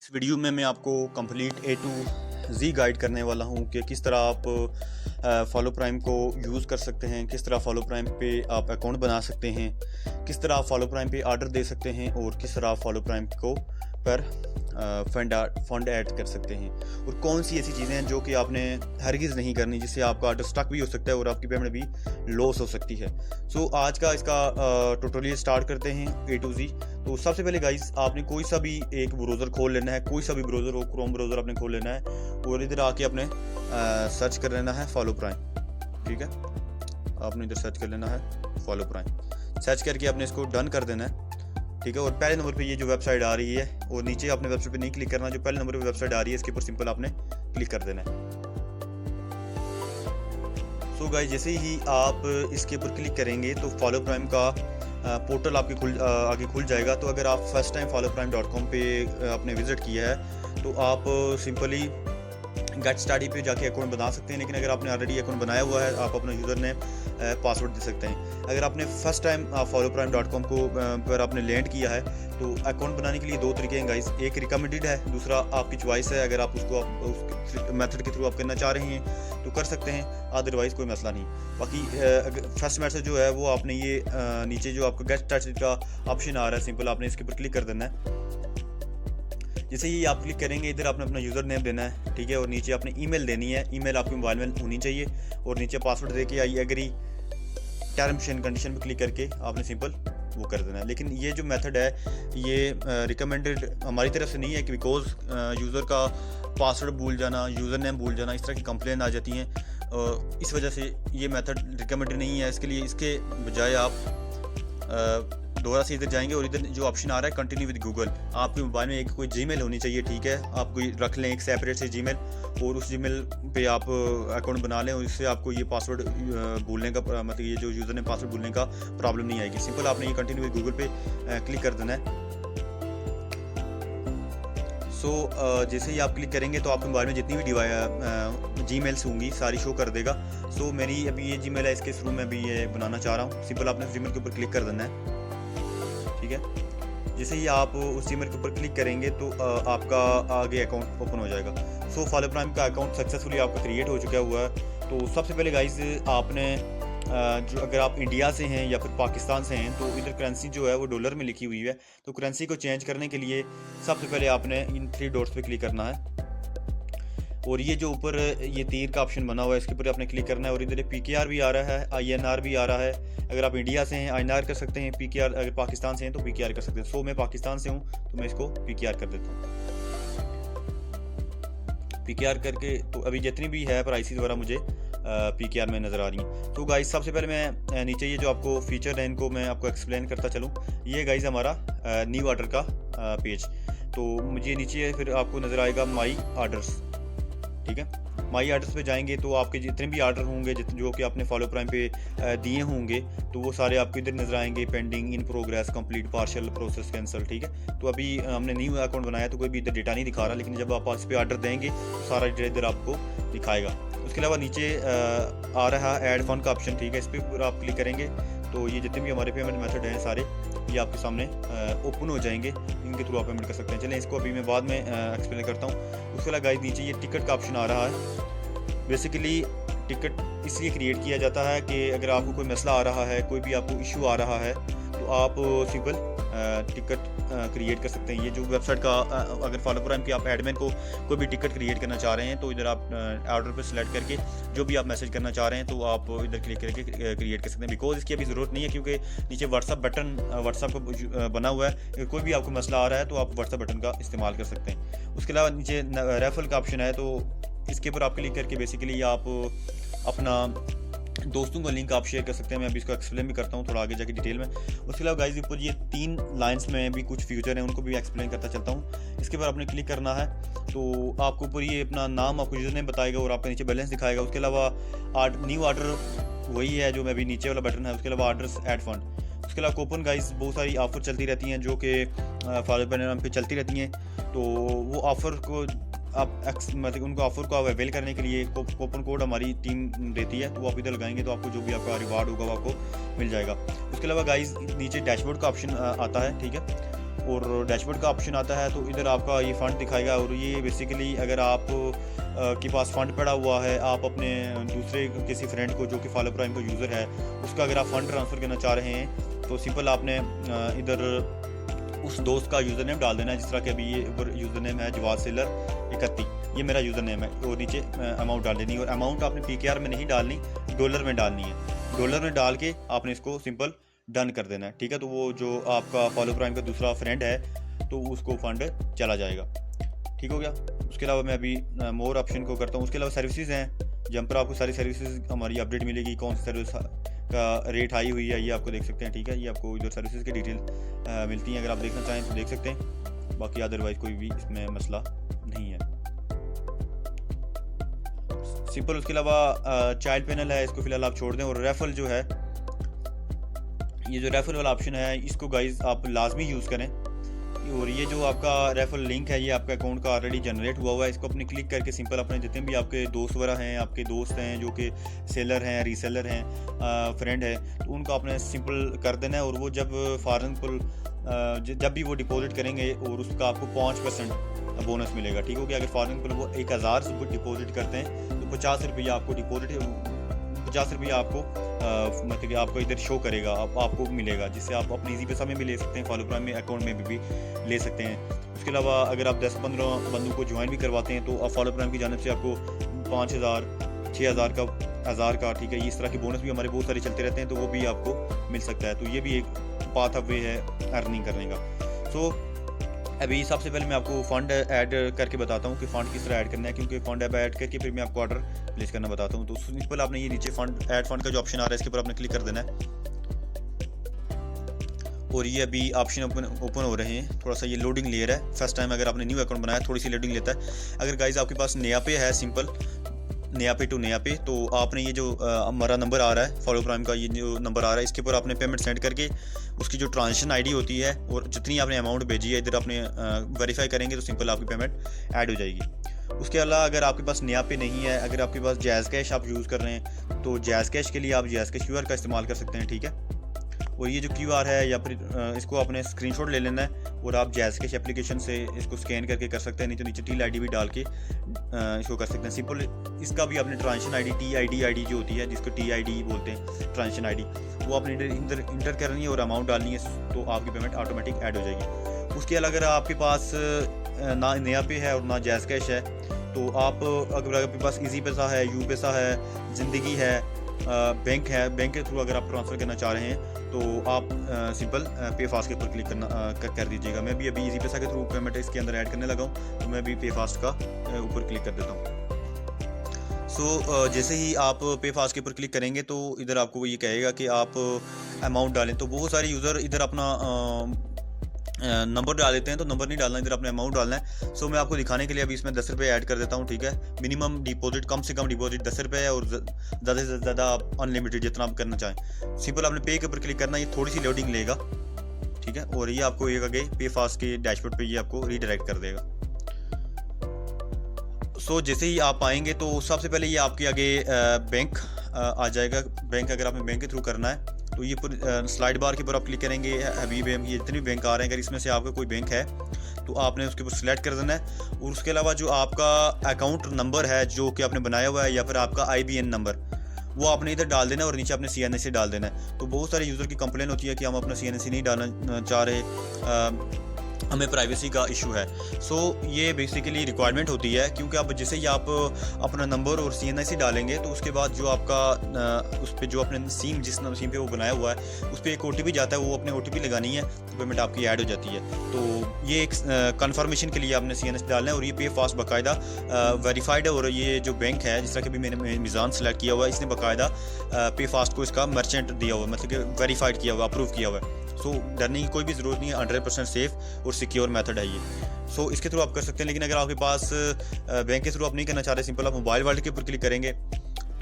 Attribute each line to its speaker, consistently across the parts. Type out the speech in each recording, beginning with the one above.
Speaker 1: इस वीडियो में मैं आपको complete A to Z guide करने वाला हूं कि किस तरह आप फॉलो प्राइम को यूज़ कर सकते हैं, किस तरह फॉलो प्राइम पे आप अकाउंट बना सकते हैं, किस तरह आप फॉलो प्राइम पे ऑर्डर दे सकते हैं और किस तरह आप फॉलो प्राइम को पर फंड ऐड कर सकते हैं और कौन सी ऐसी चीज़ें हैं जो कि आपने हरगिज़ नहीं करनी, जिससे आपका ऑर्डर स्टक भी हो सकता है और आपकी पेमेंट भी लॉस हो सकती है। सो आज का इसका ट्यूटोरियल स्टार्ट करते हैं ए टू जी। तो सबसे पहले गाइस आपने कोई सा भी एक ब्राउज़र खोल लेना है, कोई सा भी ब्राउज़र हो, क्रोम ब्राउज़र आपने खोल लेना है और इधर आके अपने सर्च कर लेना है फॉलो प्राइम। ठीक है, आपने इधर सर्च कर लेना है फॉलो प्राइम। सर्च करके आपने इसको डन कर देना है। ठीक है, और पहले नंबर पे ये जो वेबसाइट आ रही है और नीचे आपने वेबसाइट पे नहीं क्लिक करना, जो पहले नंबर पे वेबसाइट आ रही है इसके ऊपर सिंपल आपने क्लिक कर देना है। सो गाइस जैसे ही आप इसके ऊपर क्लिक करेंगे तो फॉलो प्राइम का पोर्टल आपके आगे खुल जाएगा। तो अगर आप फर्स्ट टाइम followprime.com पे आपने विजिट किया है तो आप सिंपली गेट स्टार्ट पे जाके अकाउंट बना सकते हैं, लेकिन अगर आपने ऑलरेडी अकाउंट बनाया हुआ है आप अपना यूज़र नेम पासवर्ड दे सकते हैं। अगर आपने फर्स्ट टाइम followprime.com को पर आपने लैंड किया है तो अकाउंट बनाने के लिए दो तरीके हैं गाइस, एक रिकमेंडेड है, दूसरा आपकी चॉइस है। अगर आप उसको उस मेथड के थ्रू आप करना चाह रहे हैं तो कर सकते हैं, अदरवाइज़ कोई मसला नहीं। बाकी फर्स्ट मेथड जो है वो आपने ये नीचे जो आपको गेट स्टार्ट का ऑप्शन आ रहा है सिंपल आपने इसके ऊपर क्लिक कर देना है। जैसे ही आप क्लिक करेंगे इधर आपने अपना यूज़र नेम देना है, ठीक है, और नीचे आपने ईमेल देनी है। ईमेल आपके मोबाइल में होनी चाहिए और नीचे पासवर्ड दे के I agree terms and condition पे क्लिक करके आपने सिंपल वो कर देना है। लेकिन ये जो मेथड है ये रिकमेंडेड हमारी तरफ से नहीं है कि बिकॉज यूज़र का पासवर्ड भूल जाना, यूज़र नेम भूल जाना, इस तरह की कंप्लेन आ जाती हैं। इस वजह से ये मेथड रिकमेंडेड नहीं है। इसके लिए इसके बजाय आप दोबारा से इधर जाएंगे और इधर जो ऑप्शन आ रहा है कंटिन्यू विद गूगल, आपके मोबाइल में एक कोई जीमेल होनी चाहिए। ठीक है, आप कोई रख लें एक सेपरेट से जीमेल और उस जीमेल पे आप अकाउंट बना लें और इससे आपको ये पासवर्ड भूलने का मतलब ये जो यूज़र ने पासवर्ड भूलने का प्रॉब्लम नहीं आएगी। सिंपल आपने ये कंटिन्यू विद गूगल पे क्लिक कर देना है। जैसे ही आप क्लिक करेंगे तो आपके मोबाइल में जितनी भी जीमेल्स होंगी सारी शो कर देगा। मेरी अभी ये जीमेल है, इसके थ्रू मैं भी ये बनाना चाह रहा हूँ। सिंपल आपने उस जीमेल के ऊपर क्लिक कर देना है। ठीक है, जैसे ही आप उस ईमेल के ऊपर क्लिक करेंगे तो आपका आगे अकाउंट ओपन हो जाएगा। फॉलो प्राइम का अकाउंट सक्सेसफुली आपका क्रिएट हो चुका हुआ है। तो सबसे पहले गाइस आपने जो अगर आप इंडिया से हैं या फिर पाकिस्तान से हैं तो इधर करेंसी जो है वो डॉलर में लिखी हुई है। तो करेंसी को चेंज करने के लिए सबसे पहले आपने इन 3 डॉट्स पे क्लिक करना है और ये जो ऊपर ये तीर का ऑप्शन बना हुआ है इसके ऊपर आपने क्लिक करना है और इधर PKR भी आ रहा है, INR भी आ रहा है। अगर आप इंडिया से हैं INR कर सकते हैं, PKR अगर पाकिस्तान से हैं तो PKR कर सकते हैं। मैं पाकिस्तान से हूँ तो मैं इसको PKR कर देता हूँ। PKR करके तो अभी जितनी भी है प्राइसेस वगैरह मुझे PKR में नज़र आ रही हैं। तो गाइस सबसे पहले मैं नीचे ये जो आपको फीचर है इनको मैं आपको एक्सप्लेन करता चलूँ। ये गाइस हमारा न्यू ऑर्डर का पेज। तो मुझे नीचे फिर आपको नज़र आएगा माई ऑर्डर्स। ठीक है, माई ऑर्डर्स पे जाएंगे तो आपके जितने भी ऑर्डर होंगे जो कि आपने फॉलो प्राइम पे दिए होंगे तो वो सारे आपको इधर नज़र आएंगे, pending, in progress, complete, partial, process, cancel. ठीक है, तो अभी हमने न्यू अकाउंट बनाया तो कोई भी इधर डेटा नहीं दिखा रहा, लेकिन जब आप इस पर ऑर्डर देंगे तो सारा डेटा इधर आपको दिखाएगा। उसके अलावा नीचे आ रहा है ऐड फंड का ऑप्शन। ठीक है, इस पर आप क्लिक करेंगे तो ये जितने भी हमारे पेमेंट मेथड हैं सारे ये आपके सामने ओपन हो जाएंगे, इनके थ्रू आप पेमेंट कर सकते हैं। चलें इसको अभी मैं बाद में एक्सप्लेन करता हूँ। उसके अलावा गाइस नीचे ये टिकट का ऑप्शन आ रहा है। बेसिकली टिकट इसलिए क्रिएट किया जाता है कि अगर आपको कोई मसला आ रहा है, कोई भी आपको इशू आ रहा है तो आप सिंपल टिकट क्रिएट कर सकते हैं। ये जो वेबसाइट का अगर फॉलो प्राइम के आप एडमिन को कोई भी टिकट क्रिएट करना चाह रहे हैं तो इधर आप ऑर्डर पर सिलेक्ट करके जो भी आप मैसेज करना चाह रहे हैं तो आप इधर क्लिक करके क्रिएट कर सकते हैं। बिकॉज इसकी अभी ज़रूरत नहीं है क्योंकि नीचे व्हाट्सअप बटन व्हाट्सअप का बना हुआ है। अगर कोई भी आपको मसला आ रहा है तो आप व्हाट्सअप बटन का इस्तेमाल कर सकते हैं। उसके अलावा नीचे रेफरल का ऑप्शन है तो इसके ऊपर आप क्लिक करके बेसिकली आप अपना दोस्तों को लिंक आप शेयर कर सकते हैं। मैं अभी इसको एक्सप्लेन भी करता हूँ थोड़ा आगे जाके डिटेल में। उसके अलावा गाइस ऊपर ये 3 लाइंस में भी कुछ फीचर हैं उनको भी एक्सप्लेन करता चलता हूँ। इसके बाद आपने क्लिक करना है तो आपको ऊपर ये अपना नाम आपको यूज़र नेम बताएगा और आपका नीचे बैलेंस दिखाएगा। उसके अलावा न्यू ऑर्डर वही है जो मैं अभी नीचे वाला बटन है। उसके अलावा ऑर्डर्स ऐड फंड। उसके अलावा कूपन गाइस बहुत सारी ऑफ़र चलती रहती हैं जो कि फॉलो प्राइम पे चलती रहती हैं। तो वो ऑफ़र को आप मतलब उनको ऑफर को अवेल करने के लिए कूपन कोड हमारी टीम देती है, तो वो आप इधर लगाएंगे तो आपको जो भी आपका रिवार्ड होगा वो आपको मिल जाएगा। उसके अलावा गाइस नीचे डैशबोर्ड का ऑप्शन आता है। ठीक है, और डैशबोर्ड का ऑप्शन आता है, तो इधर आपका ये फ़ंड दिखाएगा। और ये बेसिकली अगर आप के पास फ़ंड पड़ा हुआ है, आप अपने दूसरे किसी फ्रेंड को जो कि फॉलो प्राइम का यूज़र है, उसका अगर आप फ़ंड ट्रांसफ़र करना चाह रहे हैं तो सिंपल आपने इधर उस दोस्त का यूज़र नेम डाल देना है। जिस तरह कि अभी ये यूज़र नेम है जवाद सेलर 31, ये मेरा यूज़र नेम है। और नीचे अमाउंट डाल देनी है, और अमाउंट आपने PKR में नहीं डालनी, डॉलर में डालनी है। डॉलर में डाल के आपने इसको सिंपल डन कर देना है, ठीक है। तो वो जो आपका फॉलो प्राइम का दूसरा फ्रेंड है तो उसको फंड चला जाएगा, ठीक हो गया। उसके अलावा मैं अभी मोर ऑप्शन को करता हूँ। उसके अलावा सर्विसेज हैं, जहाँ पर आपको सारी सर्विसेज हमारी अपडेट मिलेगी, कौन सी सर्विस का रेट हाई हुई है ये आपको देख सकते हैं, ठीक है। ये आपको इधर सर्विसेज की डिटेल मिलती हैं, अगर आप देखना चाहें तो देख सकते हैं। बाकी अदरवाइज कोई भी इसमें मसला नहीं है, सिंपल। उसके अलावा चाइल्ड पैनल है, इसको फिलहाल आप छोड़ दें। और रेफरल जो है, ये जो रेफरल वाला ऑप्शन है इसको गाइज आप लाजमी यूज़ करें। और ये जो आपका रेफरल लिंक है ये आपका अकाउंट का ऑलरेडी जनरेट हुआ हुआ है। इसको अपने क्लिक करके सिंपल अपने जितने भी आपके दोस्त वगैरह हैं, आपके दोस्त हैं जो कि सेलर हैं, रीसेलर हैं, फ्रेंड है, तो उनको आपने सिंपल कर देना है। और वो जब फॉर एग्जाम्पल जब भी वो डिपॉजिट करेंगे और उसका आपको 5% बोनस मिलेगा, ठीक हो गया। अगर फॉर एग्जाम्पल वो 1000 डिपॉजिट करते हैं तो 50 रुपया आपको डिपॉजिट, 50 रुपया आपको मतलब कि आपको इधर शो करेगा, आपको मिलेगा, जिससे आप अपने ईजी पैसा में भी ले सकते हैं, फॉलो प्राइम में अकाउंट में भी ले सकते हैं। उसके अलावा अगर आप 10-15 बंदों को ज्वाइन भी करवाते हैं तो फॉलो प्राइम की जानिब से आपको 5000, 6000 का, 1000 का, ठीक है। इस तरह के बोनस भी हमारे बहुत सारे चलते रहते हैं, तो वो भी आपको मिल सकता है। तो ये भी एक पाथ ऑफ वे है अर्निंग करने का। सो अभी सबसे पहले मैं आपको फ़ंड ऐड करके बताता हूँ कि फ़ंड किस तरह ऐड करना है, क्योंकि फ़ंड ऐड करके फिर मैं आपको ऑर्डर प्लेस करना बताता हूँ। तो सिंपल आपने ये नीचे फ़ंड ऐड फ़ंड का जो ऑप्शन आ रहा है इसके ऊपर आपने क्लिक कर देना है। और ये अभी ऑप्शन ओपन हो रहे हैं, थोड़ा सा ये लोडिंग ले रहा है। फर्स्ट टाइम अगर आपने न्यू अकाउंट बनाया थोड़ी सी लोडिंग लेता है। अगर गाइज आपके पास नया पे है, सिंपल नया पे टू नया पे, तो आपने ये जो हमारा नंबर आ रहा है फॉलो प्राइम का, ये जो नंबर आ रहा है इसके ऊपर आपने पेमेंट सेंड करके उसकी जो ट्रांजेक्शन आईडी होती है और जितनी आपने अमाउंट भेजी है इधर आपने वेरीफाई करेंगे तो सिंपल आपकी पेमेंट ऐड हो जाएगी। उसके अलावा अगर आपके पास नया पे नहीं है, अगर आपके पास जैज़ कैश आप यूज़ कर रहे हैं तो जैज़ कैश के लिए आप जैज़ कैश QR का इस्तेमाल कर सकते हैं, ठीक है। और ये जो QR है या फिर इसको आपने स्क्रीनशॉट ले लेना है और आप जैज़ कैश एप्लीकेशन से इसको स्कैन करके कर सकते हैं, नहीं तो नीचे टील आईडी भी डाल के इसको कर सकते हैं। सिंपल इसका भी आपने ट्रांजेक्शन आईडी TID जो होती है, जिसको TID बोलते हैं ट्रांजेक्शन आईडी, वो आपने इधर इंटर करनी है और अमाउंट डालनी है, तो आपकी पेमेंट ऑटोमेटिक ऐड हो जाएगी। उसके अलावा अगर आपके पास ना नया पे है और ना जैज़ कैश है, तो आप अगर आपके पास ईजी पैसा है, यू पैसा है, ज़िंदगी है, बैंक है, बैंक के थ्रू अगर आप ट्रांसफ़र करना चाह रहे हैं तो आप सिंपल पे फास्ट के ऊपर क्लिक कर दीजिएगा। मैं भी अभी ईजी पैसा के थ्रू पेमेंट इसके अंदर ऐड करने लगा हूँ, तो मैं भी पे फास्ट का ऊपर क्लिक कर देता हूँ। सो जैसे ही आप पे फास्ट के ऊपर क्लिक करेंगे तो इधर आपको ये कहेगा कि आप अमाउंट डालें। तो बहुत सारे यूज़र इधर अपना नंबर डाल देते हैं, तो नंबर नहीं डालना, इधर अपने अमाउंट डालना है। सो मैं आपको दिखाने के लिए अभी इसमें 10 रुपये ऐड कर देता हूँ, ठीक है। मिनिमम डिपॉजिट, कम से कम डिपॉजिट 10 रुपये है और ज़्यादा से ज़्यादा आप अनलिमिटेड जितना आप करना चाहें। सिंपल आपने पे के ऊपर क्लिक करना, ये थोड़ी सी लोडिंग लेगा, ठीक है। और ये आपको एक आगे पे फास्ट के डैशबोर्ड पे ये आपको रीडायरेक्ट कर देगा। सो जैसे ही आप आएंगे तो सबसे पहले ये आपके आगे बैंक आ जाएगा। बैंक अगर आपने बैंक के थ्रू करना है तो ये स्लाइड बार के ऊपर आप क्लिक करेंगे, हबीब बैंक, ये जितने भी बैंक आ रहे हैं, अगर इसमें से आपका कोई बैंक है तो आपने उसके ऊपर सिलेक्ट कर देना है। और उसके अलावा जो आपका अकाउंट नंबर है जो कि आपने बनाया हुआ है या फिर आपका IBN नंबर, वो आपने इधर डाल देना है और नीचे आपने CNC डाल देना है। तो बहुत सारे यूज़र की कंप्लेन होती है कि हम अपना CNC नहीं डालना चाह रहे, हमें प्राइवेसी का इशू है। सो ये बेसिकली रिक्वायरमेंट होती है, क्योंकि आप जैसे ही आप अपना नंबर और CNC डालेंगे तो उसके बाद जो आपका उस पर जो अपने सिम, जिस सिम पे वो बनाया हुआ है उस पर एक OTP जाता है, वो अपने OTP लगानी है तो पेमेंट आपकी ऐड हो जाती है। तो ये एक कन्फर्मेशन के लिए आपने CNC डालना है। और ये पे फास्ट बाकायदा वेरीफाइड है। और ये जो बैंक है, जिस तरह कि भी मैंने मिज़ान सेलेक्ट किया हुआ है, इसने बाकायदा पे फास्ट को इसका मर्चेंट दिया हुआ है, मतलब कि वेरीफाइड किया हुआ, अप्रूव किया हुआ है। सो डरने की कोई भी ज़रूरत नहीं है, 100% सेफ़ और सिक्योर मेथड है ये। सो इसके थ्रू आप कर सकते हैं। लेकिन अगर आपके पास बैंक के थ्रू आप नहीं करना चाह रहे, सिंपल आप मोबाइल वॉलेट के ऊपर क्लिक करेंगे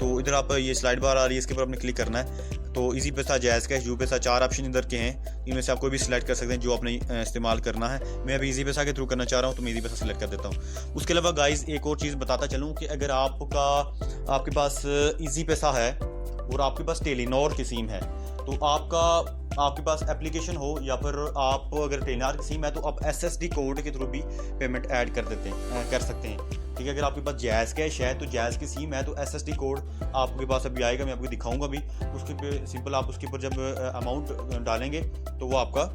Speaker 1: तो इधर आप ये स्लाइड बार आ रही है, इसके ऊपर आपने क्लिक करना है। तो इजी पैसा, जैज़ कैश, यू पैसा, 4 ऑप्शन इधर के हैं, इनमें से आप कोई भी सिलेक्ट कर सकते हैं जो आपने इस्तेमाल करना है। मैं अभी इजी पैसा के थ्रू करना चाह रहा हूँ तो मैं इजी पैसा सिलेक्ट कर देता हूँ। उसके अलावा गाइज एक और चीज़ बताता चलूँ कि अगर आपके पास इजी पैसा है और आपके पास टेलीनॉर की सिम है तो आपका आपके पास एप्लीकेशन हो या फिर आप अगर टेलीनॉर की सिम है तो आप SSD कोड के थ्रू भी पेमेंट ऐड कर सकते हैं। ठीक है, अगर आपके पास जैज़ कैश है तो जैज़ की सिम है तो SSD कोड आपके पास अभी आएगा, मैं आपको दिखाऊंगा भी। उसके पे सिंपल आप उसके ऊपर जब अमाउंट डालेंगे तो वो आपका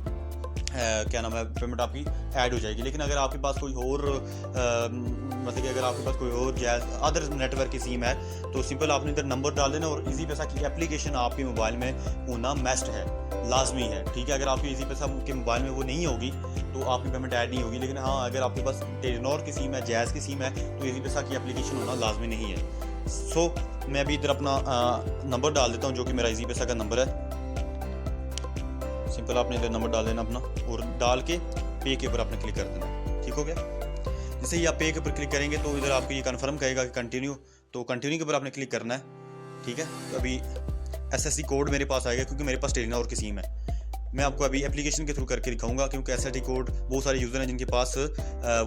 Speaker 1: क्या नाम है पेमेंट आपकी ऐड हो जाएगी। लेकिन अगर आपके पास कोई और मतलब कि अगर आपके पास कोई और जैज़ अदर नेटवर्क की सिम है तो सिंपल आपने इधर नंबर डाल देना और इजी पैसा की एप्लीकेशन आपके मोबाइल में होना मस्ट है, लाजमी है। ठीक है, अगर आपकी इजी पैसा के मोबाइल में वो नहीं होगी तो आपकी पेमेंट ऐड नहीं होगी। लेकिन हाँ, अगर आपके पास टेलीनॉर की सिम है, जैज़ की सिम है तो इजी पैसा की एप्लीकेशन होना लाजमी नहीं है। सो मैं अभी इधर अपना नंबर डाल देता हूँ जो कि मेरा इजी पैसा का नंबर है। सिंपल आपने इधर नंबर डाल देना अपना और डाल के पे के ऊपर आपने क्लिक कर देना। ठीक हो गया। जैसे ही आप पे के ऊपर क्लिक करेंगे तो इधर आपको ये कंफर्म कहेगा कि कंटिन्यू, तो कंटिन्यू के ऊपर आपने क्लिक करना है। ठीक है, तो अभी SSD कोड मेरे पास आएगा क्योंकि मेरे पास टेलीनॉर की सिम है। मैं आपको अभी एप्लीकेशन के थ्रू करके दिखाऊंगा क्योंकि SSD कोड बहुत सारे यूज़र हैं जिनके पास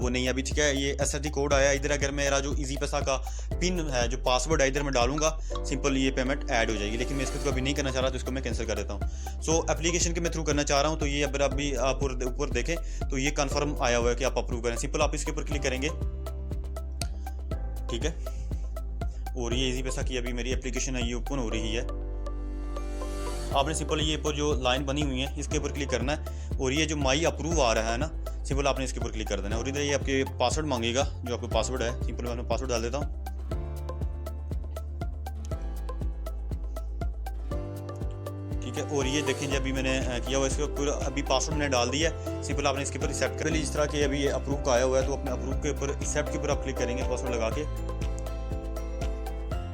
Speaker 1: वो नहीं है अभी। ठीक है, ये SSD कोड आया इधर। अगर मेरा जो इजी पैसा का पिन है, जो पासवर्ड है, इधर मैं डालूंगा सिंपल ये पेमेंट ऐड हो जाएगी। लेकिन मैं इसके थ्रू अभी नहीं करना चाह रहा तो इसको मैं कैंसिल कर देता हूँ। सो एप्लीकेशन के मैं थ्रू करना चाह रहा हूँ। तो ये अगर अभी आप ऊपर देखें तो ये कन्फर्म आया हुआ है कि आप अप्रूव करें। सिंपल आप इसके ऊपर क्लिक करेंगे। ठीक है, और ये इजी पैसा की अभी मेरी एप्लीकेशन है ये ओपन हो रही है। आपने सिंपल ये ऊपर जो लाइन बनी हुई है इसके ऊपर क्लिक करना है और ये जो माई अप्रूव आ रहा है ना, सिंपल आपने इसके ऊपर क्लिक कर देना है। और इधर ये आपके पासवर्ड मांगेगा, जो आपका पासवर्ड है सिंपल मैं अपना पासवर्ड डाल देता हूँ। ठीक है, और ये देखें जी अभी मैंने किया हुआ इसके ऊपर अभी पासवर्ड मैंने डाल दिया है। सिंपल आपने इसके ऊपर एक्सेप्ट कर, इस तरह के अभी ये अप्रूव का आया हुआ है तो अपने अप्रूव के ऊपर एक्सेप्ट के ऊपर आप क्लिक करेंगे पासवर्ड लगा के।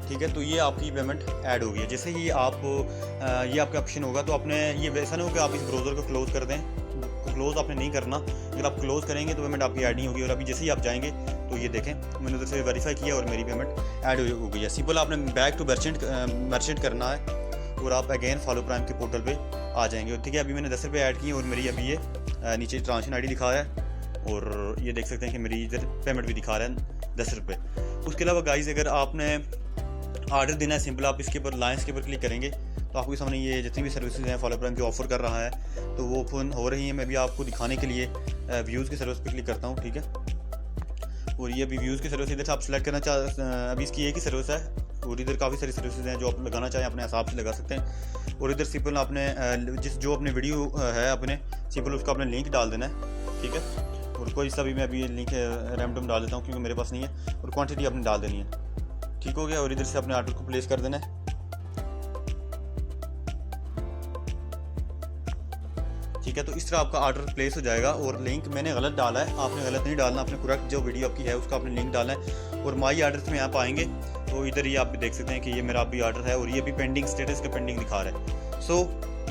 Speaker 1: ठीक है, तो ये आपकी पेमेंट ऐड होगी। जैसे ही आप ये आपका ऑप्शन होगा तो आपने ये वैसा नहीं हो कि आप इस ब्राउज़र को क्लोज़ कर दें, क्लोज़ आपने नहीं करना। अगर आप क्लोज़ करेंगे तो पेमेंट आपकी ऐड नहीं होगी। और अभी जैसे ही आप जाएंगे तो ये देखें मैंने उधर से वेरीफाई किया और मेरी पेमेंट ऐड हो गई है। सिंपल आपने बैक टू मर्चेंट करना है और आप अगेन फॉलो प्राइम के पोर्टल पर आ जाएंगे। ठीक है, अभी मैंने 10 रुपये ऐड किए और मेरी अभी ये नीचे ट्रांजेक्शन ID दिखा है और ये देख सकते हैं कि मेरी इधर पेमेंट भी दिखा रहा है 10 रुपये। उसके अलावा गाइस अगर आपने ऑर्डर देना है सिंपल आप इसके ऊपर लाइन्स के ऊपर क्लिक करेंगे तो आपके सामने ये जितनी भी सर्विसेज हैं फॉलो प्राइम की ऑफर कर रहा है तो वो ओपन हो रही है। मैं भी आपको दिखाने के लिए व्यूज़ की सर्विस पे क्लिक करता हूँ। ठीक है, और ये अभी व्यूज़ की सर्विस इधर से आप सेलेक्ट करना अभी इसकी एक ही सर्विस है और इधर काफ़ी सारी सर्विसेज हैं जो आप लगाना चाहें अपने हिसाब से लगा सकते हैं। और इधर सिंपल आपने जो अपने वीडियो है अपने सिंपल उसका अपने लिंक डाल देना है। ठीक है, और कोई सा भी मैं अभी लिंक रैंडम डाल देता हूँ क्योंकि मेरे पास नहीं है और क्वान्टिटी आपने डाल देनी है। ठीक हो गया, और इधर से अपने ऑर्डर को प्लेस कर देना है। ठीक है, तो इस तरह आपका ऑर्डर प्लेस हो जाएगा। और लिंक मैंने गलत डाला है, आपने गलत नहीं डालना, आपने करेक्ट जो वीडियो आपकी है उसका आपने लिंक डालना है। और माई ऑर्डर्स में आप आएंगे तो इधर ये आप देख सकते हैं कि ये मेरा अभी ऑर्डर है और ये भी पेंडिंग स्टेटस का पेंडिंग दिखा रहा है। सो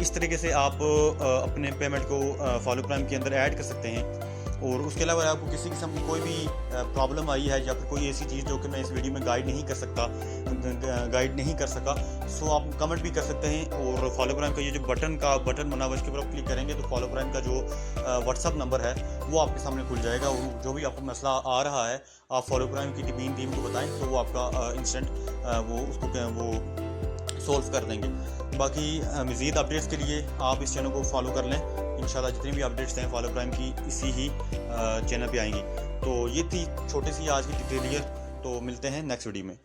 Speaker 1: इस तरीके से आप अपने पेमेंट को फॉलो प्राइम के अंदर ऐड कर सकते हैं। और उसके अलावा आपको किसी किस्म की कोई भी प्रॉब्लम आई है या फिर कोई ऐसी चीज़ जो कि मैं इस वीडियो में गाइड नहीं कर सका सो आप कमेंट भी कर सकते हैं। और फॉलो प्राइम का ये जो बटन बना हुआ इसके ऊपर आप क्लिक करेंगे तो फॉलो प्राइम का जो व्हाट्सअप नंबर है वो आपके सामने खुल जाएगा। और जो भी आपको मसला आ रहा है आप फॉलो प्राइम की टीम को बताएं तो वो आपका इंस्टेंट वो सोल्व कर देंगे। बाकी मज़ीद अपडेट्स के लिए आप इस चैनल को फॉलो कर लें। इंशाल्लाह जितनी भी अपडेट्स हैं फॉलो प्राइम की इसी ही चैनल पे आएंगी। तो ये थी छोटी सी आज की ट्यूटोरियल, तो मिलते हैं नेक्स्ट वीडियो में।